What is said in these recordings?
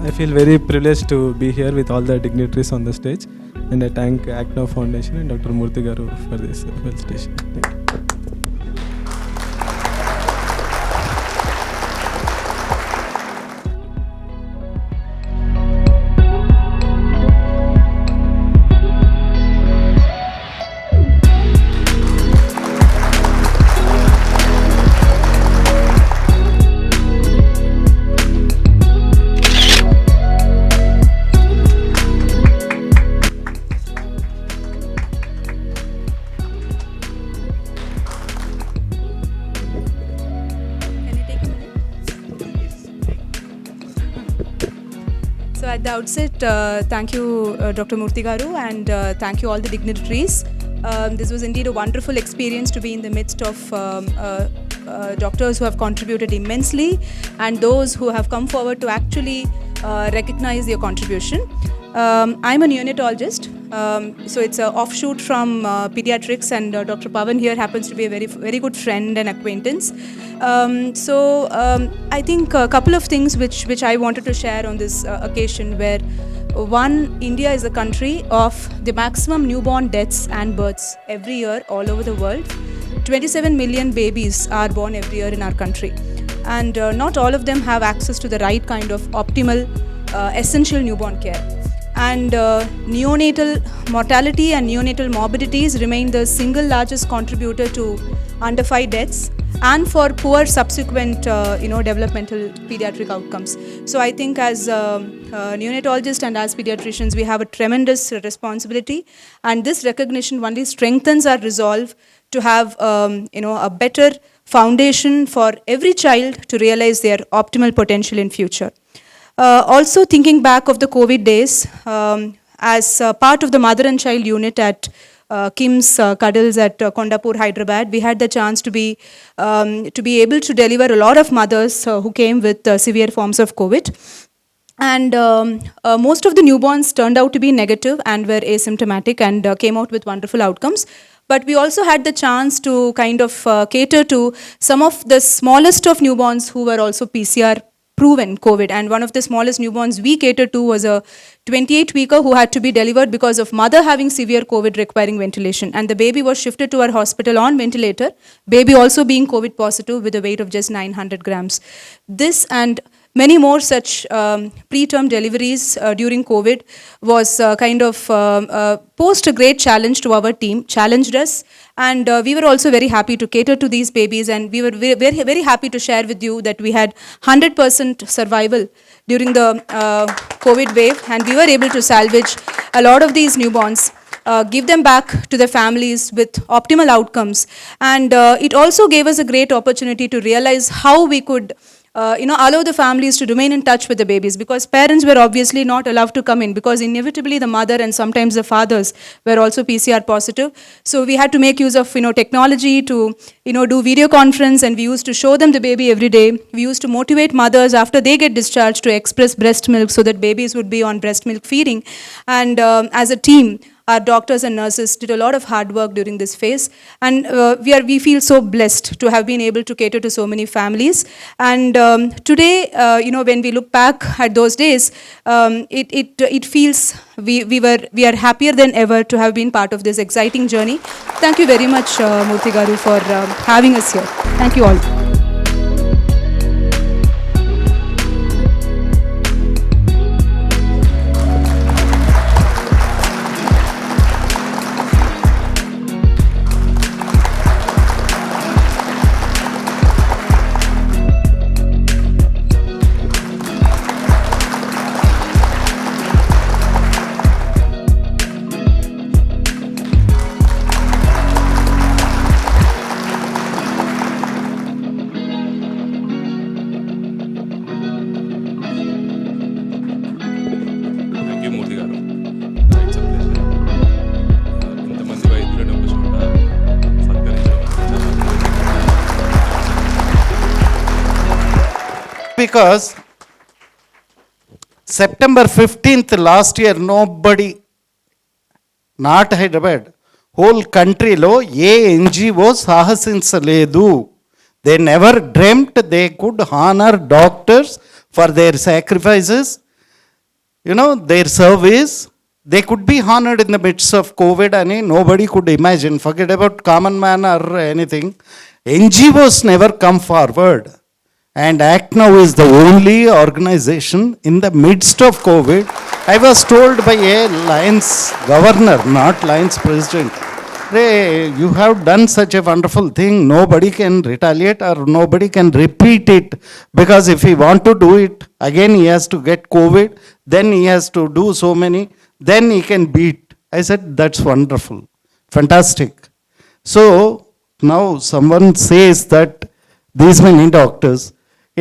I feel very privileged to be here with all the dignitaries on the stage, and I thank ACNO Foundation and Dr. Murthy Garu for this felicitation. Thank you. So at the outset, thank you Dr. Murthy Garu, and thank you all the dignitaries. This was indeed a wonderful experience to be in the midst of doctors who have contributed immensely and those who have come forward to actually recognize their contribution. I'm a neonatologist, so it's an offshoot from pediatrics, and Dr. Pavan here happens to be a very good friend and acquaintance. I think a couple of things which I wanted to share on this occasion where one, India is a country of the maximum newborn deaths and births every year all over the world. 27 million babies are born every year in our country, and not all of them have access to the right kind of optimal essential newborn care. And neonatal mortality and neonatal morbidities remain the single largest contributor to under 5 deaths and for poor subsequent developmental pediatric outcomes. So I think as neonatologists and as pediatricians, we have a tremendous responsibility, and this recognition only strengthens our resolve to have a better foundation for every child to realize their optimal potential in future. Also thinking back of the COVID days, as part of the mother and child unit at Kim's Cuddles at Kondapur, Hyderabad, we had the chance to be able to deliver a lot of mothers who came with severe forms of COVID. And most of the newborns turned out to be negative and were asymptomatic and came out with wonderful outcomes. But we also had the chance to kind of cater to some of the smallest of newborns who were also PCR proven COVID, and one of the smallest newborns we catered to was a 28-weeker who had to be delivered because of mother having severe COVID requiring ventilation, and the baby was shifted to our hospital on ventilator, baby also being COVID positive with a weight of just 900 grams. This and many more such preterm deliveries during COVID was posed a great challenge to our team, challenged us, and we were also very happy to cater to these babies, and we were very happy to share with you that we had 100% survival during the COVID wave, and we were able to salvage a lot of these newborns, give them back to their families with optimal outcomes, and it also gave us a great opportunity to realize how we could allow the families to remain in touch with the babies, because parents were obviously not allowed to come in because inevitably the mother and sometimes the fathers were also PCR positive. So we had to make use of technology to do video conference, and we used to show them the baby every day. We used to motivate mothers after they get discharged to express breast milk so that babies would be on breast milk feeding. And as a team, our doctors and nurses did a lot of hard work during this phase, and we feel so blessed to have been able to cater to so many families. And today, when we look back at those days, it feels we are happier than ever to have been part of this exciting journey. Thank you very much, Murthy Garu, for having us here. Thank you all. because September 15th last year, nobody, not Hyderabad, whole countryలో ఏ NGO సాహసించలేదు. They never dreamt they could honor doctors for their sacrifices, their service. They could be honored in the midst of COVID, and nobody could imagine. Forget about common man or anything. NGOs never come forward. And Act Now is the only organization in the midst of COVID. I was told by a Lions governor, not Lions president, "Hey, you have done such a wonderful thing. Nobody can retaliate or nobody can repeat it, because if he want to do it, again he has to get COVID, then he has to do so many, then he can beat." I said, that's wonderful, fantastic. So now someone says that these many doctors,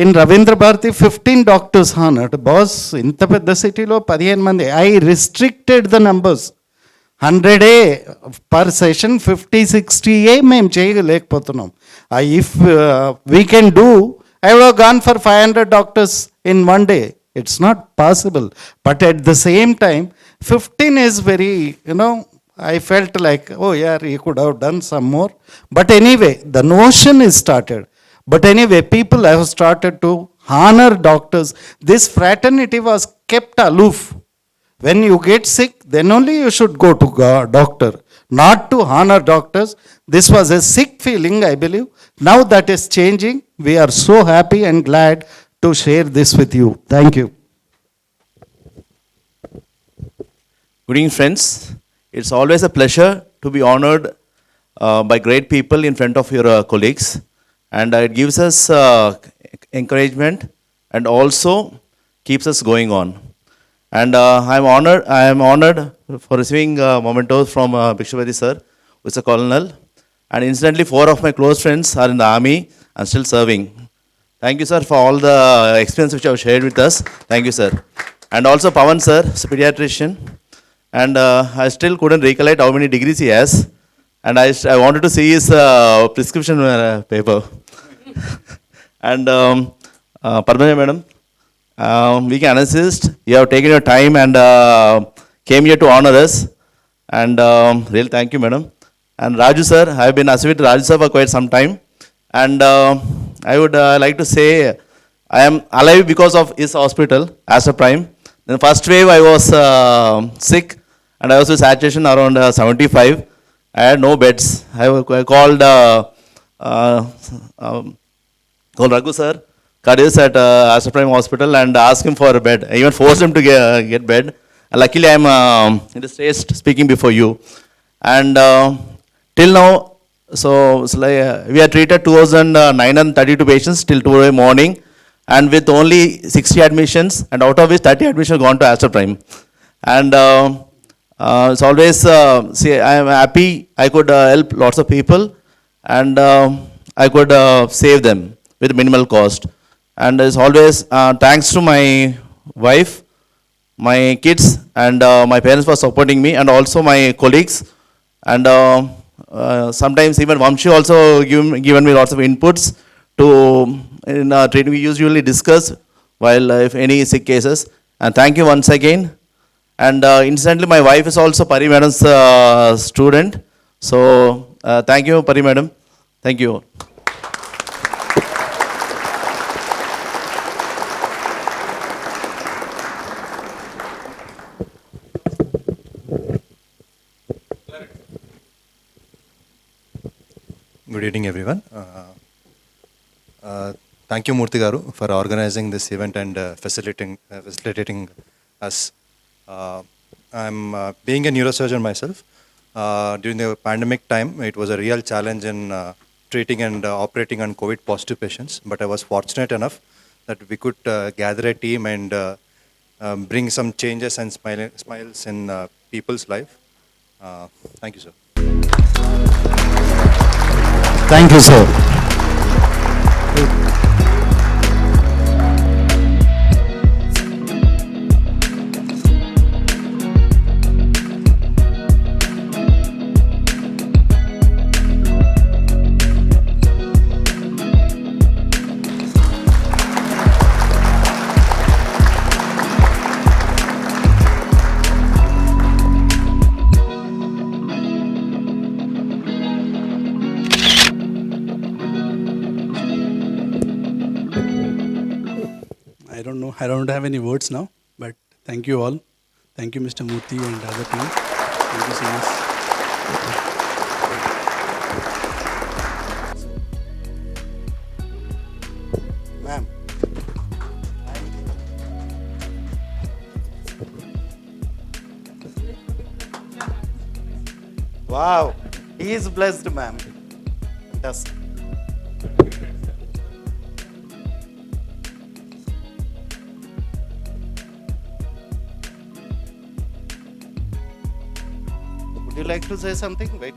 in Ravindra Bharati 15 doctors honored. Boss, inta pedda city lo 15 mandi. I restricted the numbers. 100 per session, 50-60 మేము చేయలేకపోతున్నాం. If we can do, I would have gone for 500 doctors in one day. It's not possible. But at the same time, 15 is very, I felt like, oh yeah, he could have done some more. But anyway, the notion is started. But anyway, people have started to honor doctors. This fraternity was kept aloof. When you get sick, then only you should go to doctor, not to honor doctors. This was a sick feeling, I believe. Now that is changing. We are so happy and glad to share this with you. Thank you. Good evening, friends. It's always a pleasure to be honored by great people in front of your colleagues. And it gives us encouragement and also keeps us going on. And I am honored for receiving mementos from Bhikshapati sir, who is a colonel. And incidentally, 4 of my close friends are in the army and still serving. Thank you, sir, for all the experience which you have shared with us. Thank you, sir. And also Pawan sir, is a pediatrician. And I still couldn't recollect how many degrees he has. And I wanted to see his prescription paper. And Padmanja madam, week analyst, you have taken your time and came here to honor us. And really thank you, madam. And Raju sir, I have been associated with Raju sir for quite some time. And I would like to say I am alive because of his hospital, Aster Prime. In the first wave, I was sick, and I was with saturation around 75. I had no beds. I called Raghu sir, cardiologist at Aster Prime Hospital, and asked him for a bed. I even forced him to get bed. And luckily, I am in the stage speaking before you. And till now, so it's like, we have treated 2,932 patients till today morning, and with only 60 admissions, and out of which 30 admissions gone to Aster Prime. And it's always, see, I am happy I could help lots of people, and I could save them with minimal cost. And it's always thanks to my wife, my kids, and my parents for supporting me, and also my colleagues. And sometimes even Vamshi also given me lots of inputs to in training. We usually discuss while if any sick cases. And thank you once again. And incidentally, my wife is also Pari madam's student. So thank you, Pari madam. Thank you. Good evening, everyone. Thank you, Murthy Garu, for organizing this event and facilitating us. I'm being a neurosurgeon myself. During the pandemic time, it was a real challenge in treating and operating on COVID-positive patients. But I was fortunate enough that we could gather a team and bring some changes and smiles in people's life. Thank you, sir. Thank you, sir. I don't have any words now, but thank you all. Thank you, Mr. Murthy and other team. Thank you so much. Ma'am. Wow, he is blessed, ma'am. Fantastic. Would you like to say something? Wait.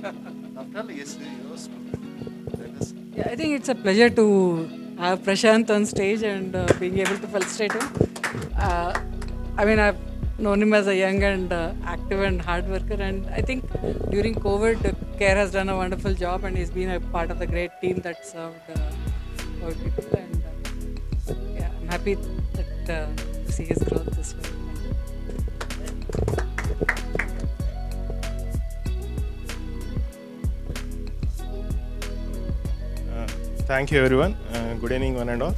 After all, yes, yours. Let us- Yeah, I think it's a pleasure to have Prashant on stage and being able to felicitate him. I mean, I've known him as a young and active and hard worker, and I think during COVID, CARE has done a wonderful job, and he's been a part of the great team that served our people. And yeah, I'm happy that to see his growth this way. Thank you, everyone. Good evening, one and all.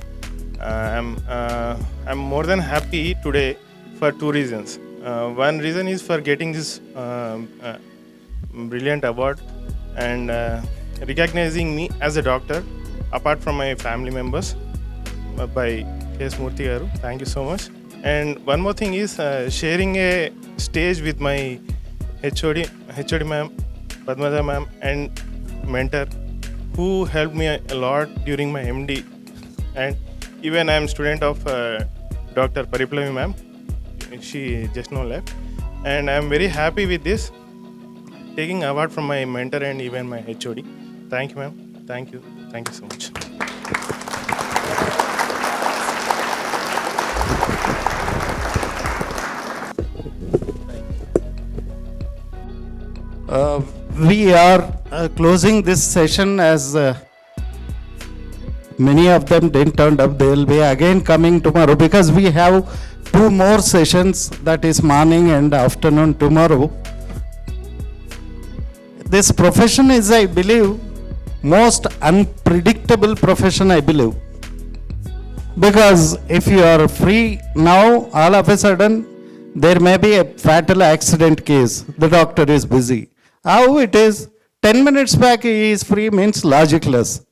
I'm more than happy today for two reasons. One reason is for getting this brilliant award and recognizing me as a doctor, apart from my family members, by K.S. Murthy garu. Thank you so much. And one more thing is sharing a stage with my HOD ma'am, Padmaja ma'am, and mentor, who helped me a lot during my MD. And even I am student of Dr. Pariplavi ma'am. She just now left. And I am very happy with this, taking award from my mentor and even my HOD. Thank you, ma'am. Thank you. Thank you so much. We are closing this session as many of them didn't turn up. They will be again coming tomorrow because we have two more sessions, that is morning and afternoon tomorrow. This profession is, I believe, most unpredictable profession, I believe. Because if you are free now, all of a sudden, there may be a fatal accident case. The doctor is busy. How it is, 10 minutes back he is free means logicless.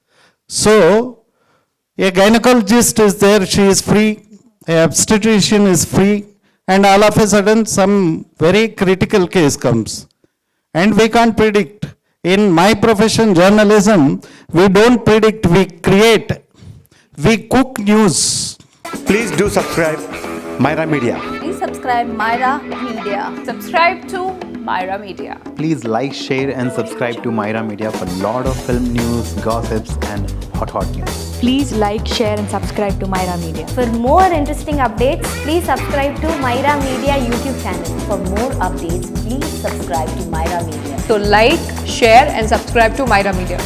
So, a gynecologist is there, she is free. A obstetrician is free. And all of a sudden, some very critical case comes. And we can't predict. In my profession, journalism, we don't predict, we create. We cook news. Please do subscribe Myra Media. Please subscribe Myra Media. Subscribe to Myra Media. Please like, share and subscribe to Myra Media for a lot of film news, gossips and hot news. Please like, share and subscribe to Myra Media. For more interesting updates, please subscribe to Myra Media YouTube channel. For more updates, please subscribe to Myra Media. So like, share and subscribe to Myra Media.